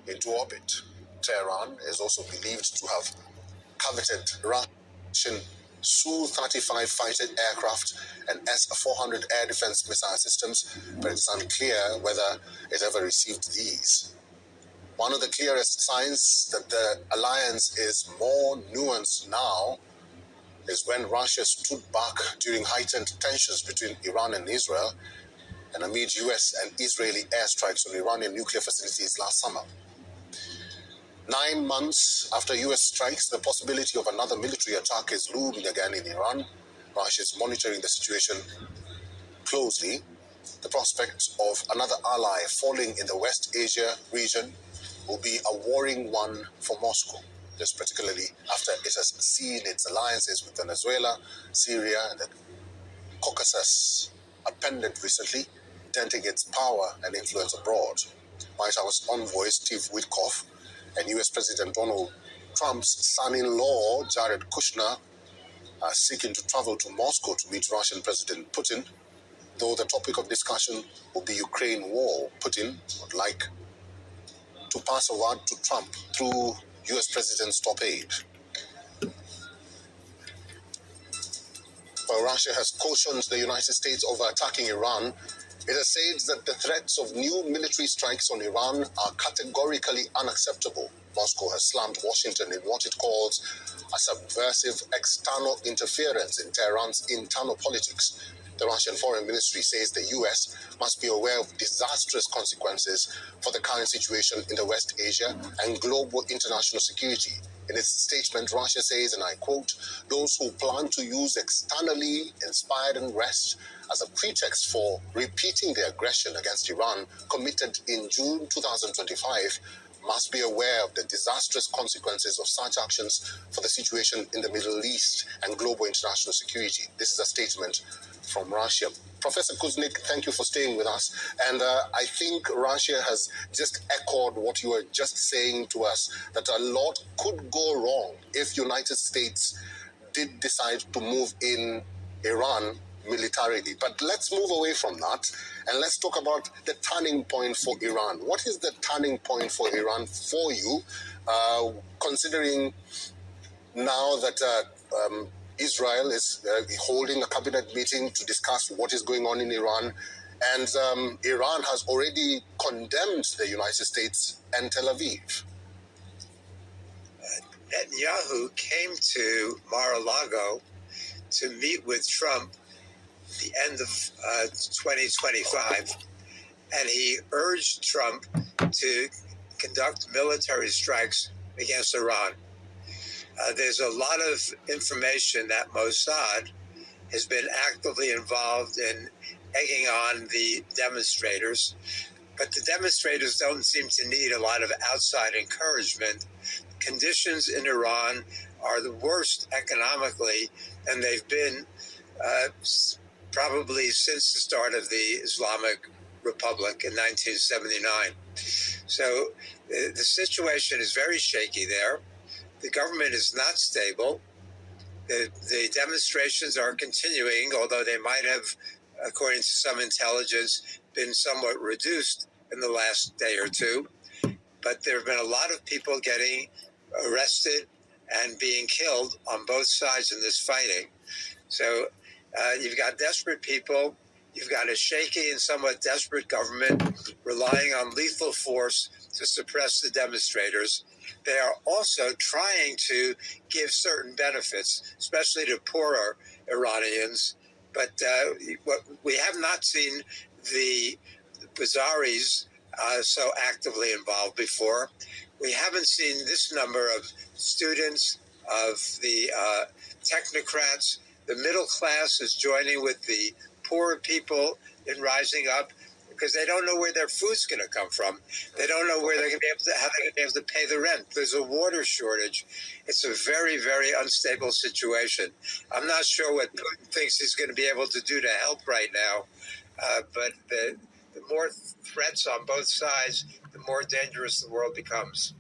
into orbit. Tehran is also believed to have coveted Russian Su-35 fighter aircraft and S-400 air defense missile systems, but it's unclear whether it ever received these. One of the clearest signs that the alliance is more nuanced now is when Russia stood back during heightened tensions between Iran and Israel and amid US and Israeli airstrikes on Iranian nuclear facilities last summer. 9 months after US strikes, the possibility of another military attack is looming again in Iran. Russia is monitoring the situation closely. The prospect of another ally falling in the West Asia region will be a worrying one for Moscow, this particularly after it has seen its alliances with Venezuela, Syria, and the Caucasus appended recently, denting its power and influence abroad. White House envoy Steve Witkoff and U.S. President Donald Trump's son-in-law, Jared Kushner, are seeking to travel to Moscow to meet Russian President Putin, though the topic of discussion will be Ukraine war. Putin would like to pass a word to Trump through U.S. President's top aide. While Russia has cautioned the United States over attacking Iran, it has said that the threats of new military strikes on Iran are categorically unacceptable. Moscow has slammed Washington in what it calls a subversive external interference in Tehran's internal politics. The Russian Foreign Ministry says the U.S. must be aware of disastrous consequences for the current situation in the West Asia and global international security. In its statement, Russia says, and I quote, "Those who plan to use externally inspired unrest as a pretext for repeating the aggression against Iran committed in June 2025 must be aware of the disastrous consequences of such actions for the situation in the Middle East and global international security." This is a statement from Russia. Professor Kuznik, thank you for staying with us. And I think Russia has just echoed what you were just saying to us, that a lot could go wrong if United States did decide to move in Iran militarily. But let's move away from that and let's talk about the turning point for Iran. What is the turning point for Iran for you, considering now that Israel is holding a cabinet meeting to discuss what is going on in Iran, and Iran has already condemned the United States and Tel Aviv? Netanyahu came to Mar-a-Lago to meet with Trump at the end of 2025, and he urged Trump to conduct military strikes against Iran. There's a lot of information that Mossad has been actively involved in egging on the demonstrators, but the demonstrators don't seem to need a lot of outside encouragement. Conditions in Iran are the worst economically, and they've been probably since the start of the Islamic Republic in 1979. So the situation is very shaky there. The government is not stable. The demonstrations are continuing, although they might have, according to some intelligence, been somewhat reduced in the last day or two. But there have been a lot of people getting arrested and being killed on both sides in this fighting. So you've got desperate people. You've got a shaky and somewhat desperate government relying on lethal force to suppress the demonstrators. They are also trying to give certain benefits, especially to poorer Iranians. But we have not seen the Bazaris so actively involved before. We haven't seen this number of students, of the technocrats. The middle class is joining with the poorer people in rising up, because they don't know where their food's going to come from. They don't know where they're going to be able to, how they're going to be able to pay the rent. There's a water shortage. It's a very, very unstable situation. I'm not sure what Putin thinks he's going to be able to do to help right now, but the more threats on both sides, the more dangerous the world becomes.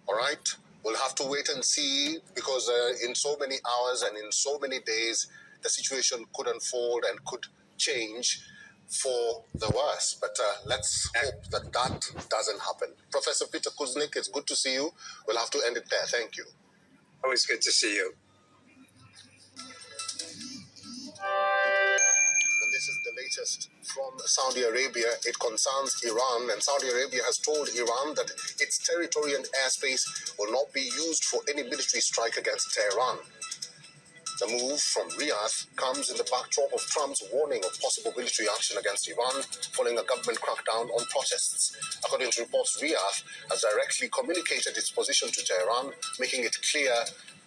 All right. We'll have to wait and see, because in so many hours and in so many days, the situation could unfold and could change. for the worse. But let's hope that that doesn't happen. Professor Peter Kuznick, it's good to see you. We'll have to end it there. Thank you. Always good to see you. And this is the latest from Saudi Arabia. It concerns Iran, and Saudi Arabia has told Iran that its territory and airspace will not be used for any military strike against Tehran. The move from Riyadh comes in the backdrop of Trump's warning of possible military action against Iran following a government crackdown on protests. According to reports, Riyadh has directly communicated its position to Tehran, making it clear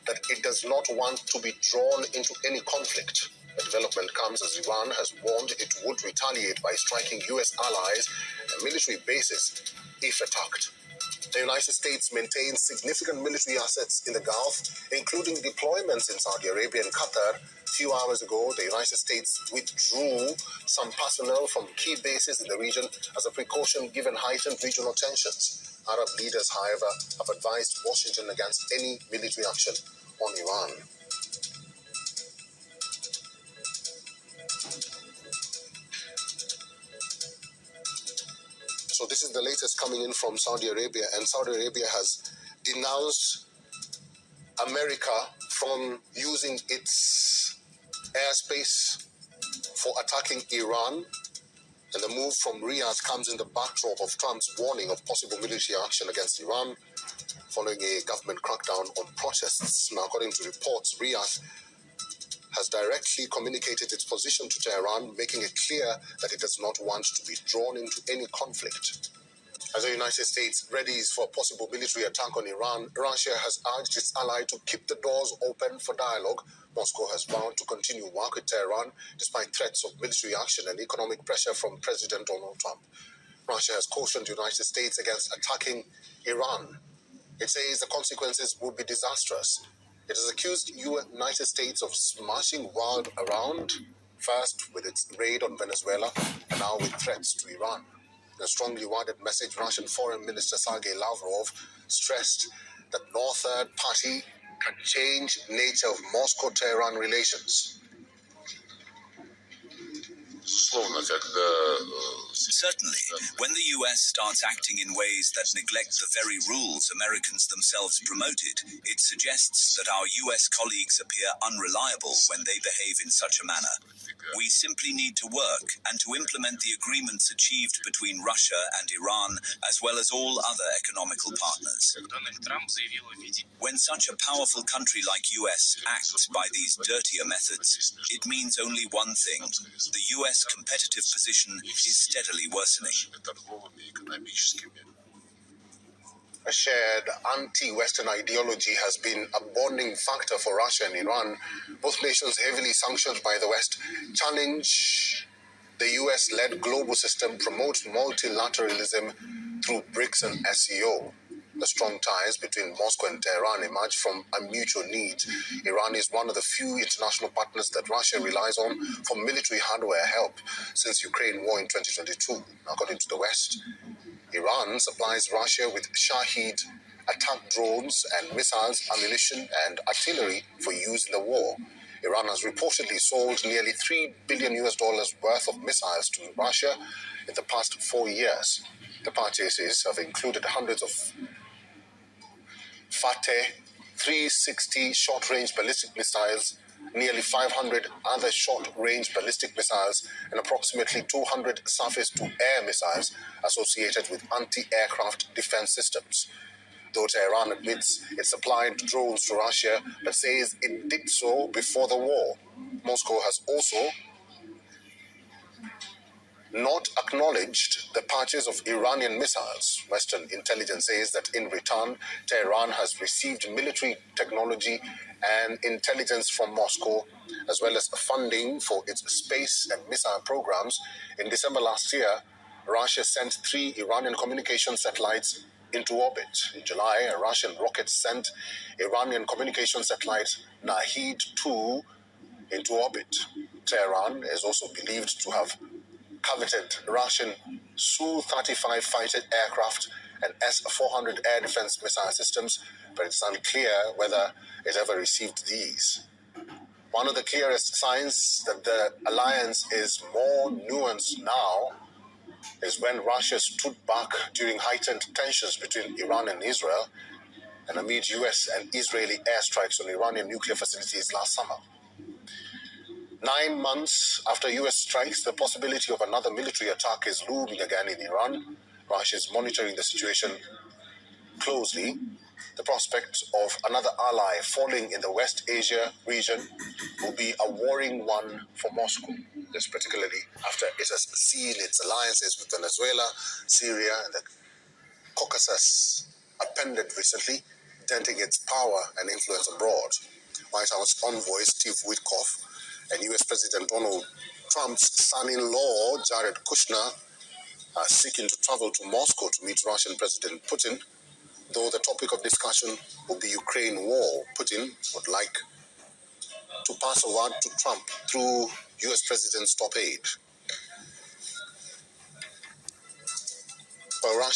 that it does not want to be drawn into any conflict. The development comes as Iran has warned it would retaliate by striking U.S. allies and military bases if attacked. The United States maintains significant military assets in the Gulf, including deployments in Saudi Arabia and Qatar. A few hours ago, the United States withdrew some personnel from key bases in the region as a precaution given heightened regional tensions. Arab leaders, however, have advised Washington against any military action on Iran. So this is the latest coming in from Saudi Arabia, and Saudi Arabia has denounced America from using its airspace for attacking Iran. And the move from Riyadh comes in the backdrop of Trump's warning of possible military action against Iran following a government crackdown on protests. Now, according to reports, Riyadh has directly communicated its position to Tehran, making it clear that it does not want to be drawn into any conflict. As the United States readies for a possible military attack on Iran, Russia has urged its ally to keep the doors open for dialogue. Moscow has vowed to continue work with Tehran despite threats of military action and economic pressure from President Donald Trump. Russia has cautioned the United States against attacking Iran. It says the consequences would be disastrous. It has accused the United States of smashing world around, first with its raid on Venezuela and now with threats to Iran. In a strongly worded message, Russian Foreign Minister Sergei Lavrov stressed that no third party can change the nature of Moscow-Tehran relations. Certainly, when the US starts acting in ways that neglect the very rules Americans themselves promoted, it suggests that our US colleagues appear unreliable when they behave in such a manner. We simply need to work and to implement the agreements achieved between Russia and Iran, as well as all other economical partners. When such a powerful country like US acts by these dirtier methods, it means only one thing: the US competitive position is steadily worsening. A shared anti-Western ideology has been a bonding factor for Russia and Iran. Both nations, heavily sanctioned by the West, challenge the US-led global system, promote multilateralism through BRICS and SCO. The strong ties between Moscow and Tehran emerge from a mutual need. Iran is one of the few international partners that Russia relies on for military hardware help since Ukraine war in 2022. According to the West, Iran supplies Russia with Shahed attack drones and missiles, ammunition, and artillery for use in the war. Iran has reportedly sold nearly $3 billion worth of missiles to Russia in the past 4 years. The purchases have included hundreds of Fateh 360 short-range ballistic missiles, nearly 500 other short-range ballistic missiles, and approximately 200 surface-to-air missiles associated with anti-aircraft defense systems. Though Tehran admits it supplied drones to Russia, but says it did so before the war. Moscow has also not acknowledged the purchase of Iranian missiles. Western intelligence says that in return, Tehran has received military technology and intelligence from Moscow, as well as funding for its space and missile programs. In December last year, Russia sent 3 Iranian communication satellites into orbit. In July, a Russian rocket sent Iranian communication satellite Nahed-2 into orbit. Tehran is also believed to have coveted Russian Su-35 fighter aircraft and S-400 air defense missile systems, but it's unclear whether it ever received these. One of the clearest signs that the alliance is more nuanced now is when Russia stood back during heightened tensions between Iran and Israel and amid US and Israeli airstrikes on Iranian nuclear facilities last summer. 9 months after US strikes, the possibility of another military attack is looming again in Iran. Russia is monitoring the situation closely. The prospect of another ally falling in the West Asia region will be a worrying one for Moscow, this particularly after it has seen its alliances with Venezuela, Syria, and the Caucasus appended recently, denting its power and influence abroad. White House envoy Steve Witkoff and U.S. President Donald Trump's son-in-law, Jared Kushner, are seeking to travel to Moscow to meet Russian President Putin. Though the topic of discussion will be Ukraine war, Putin would like to pass a word to Trump through U.S. President's top aide. But Russia